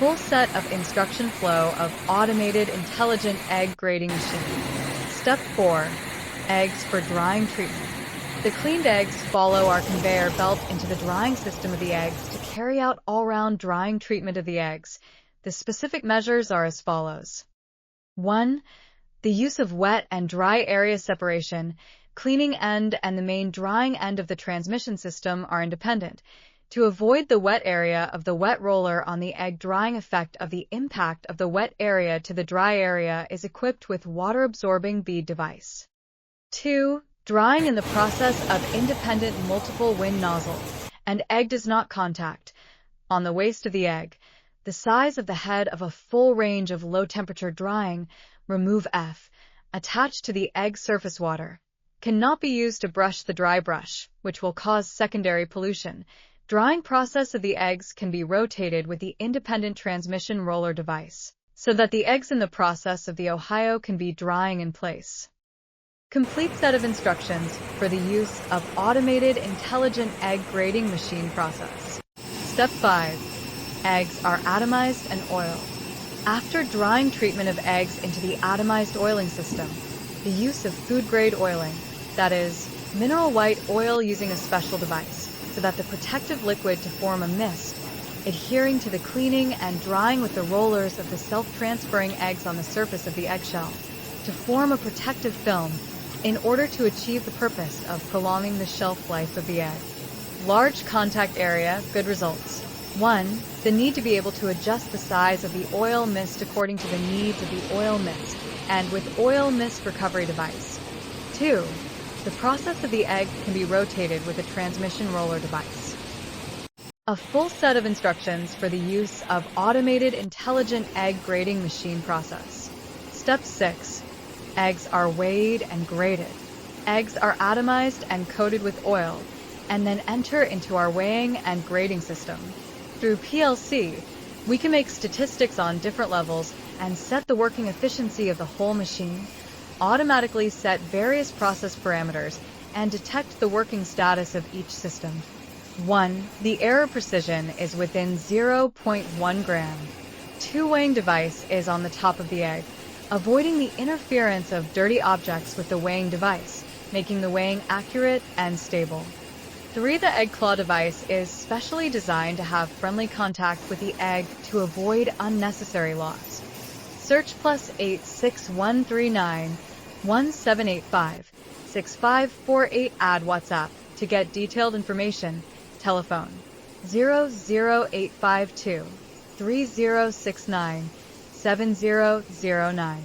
full set of instruction flow of automated intelligent egg grading machine. Step 4. Eggs for drying treatment. The cleaned eggs follow our conveyor belt into the drying system of the eggs to carry out all-round drying treatment of the eggs. The specific measures are as follows. 1. The use of wet and dry area separation. Cleaning end and the main drying end of the transmission system are independent. To avoid the wet area of the wet roller on the egg drying effect of the impact of the wet area to the dry area is equipped with water-absorbing bead device. 2. Drying in the process of independent multiple wind nozzle, and egg does not contact. On the waist of the egg, the size of the head of a full range of low-temperature drying, remove F, attached to the egg surface water. Cannot be used to brush the dry brush, which will cause secondary pollution. Drying process of the eggs can be rotated with the independent transmission roller device, so that the eggs in the process of the Ohio can be drying in place. Complete set of instructions for the use of automated intelligent egg grading machine process. Step 5. Eggs are atomized and oiled. After drying treatment of eggs into the atomized oiling system, the use of food-grade oiling, that is, mineral white oil using a special device, so that the protective liquid to form a mist, adhering to the cleaning and drying with the rollers of the self-transferring eggs on the surface of the eggshell, to form a protective film in order to achieve the purpose of prolonging the shelf life of the egg. Large contact area, good results. 1. The need to be able to adjust the size of the oil mist according to the needs of the oil mist and with oil mist recovery device. 2. The process of the egg can be rotated with a transmission roller device. A full set of instructions for the use of automated intelligent egg grading machine process. Step 6. Eggs are weighed and graded. Eggs are atomized and coated with oil, and then enter into our weighing and grading system. Through PLC, we can make statistics on different levels and set the working efficiency of the whole machine, automatically set various process parameters, and detect the working status of each system. 1. The error precision is within 0.1 gram. 2. Weighing device is on the top of the egg, avoiding the interference of dirty objects with the weighing device, making the weighing accurate and stable. 3. The egg claw device is specially designed to have friendly contact with the egg to avoid unnecessary loss. Search +8 6139 1785 6548. Add WhatsApp to get detailed information. Telephone 00852 3069 7009.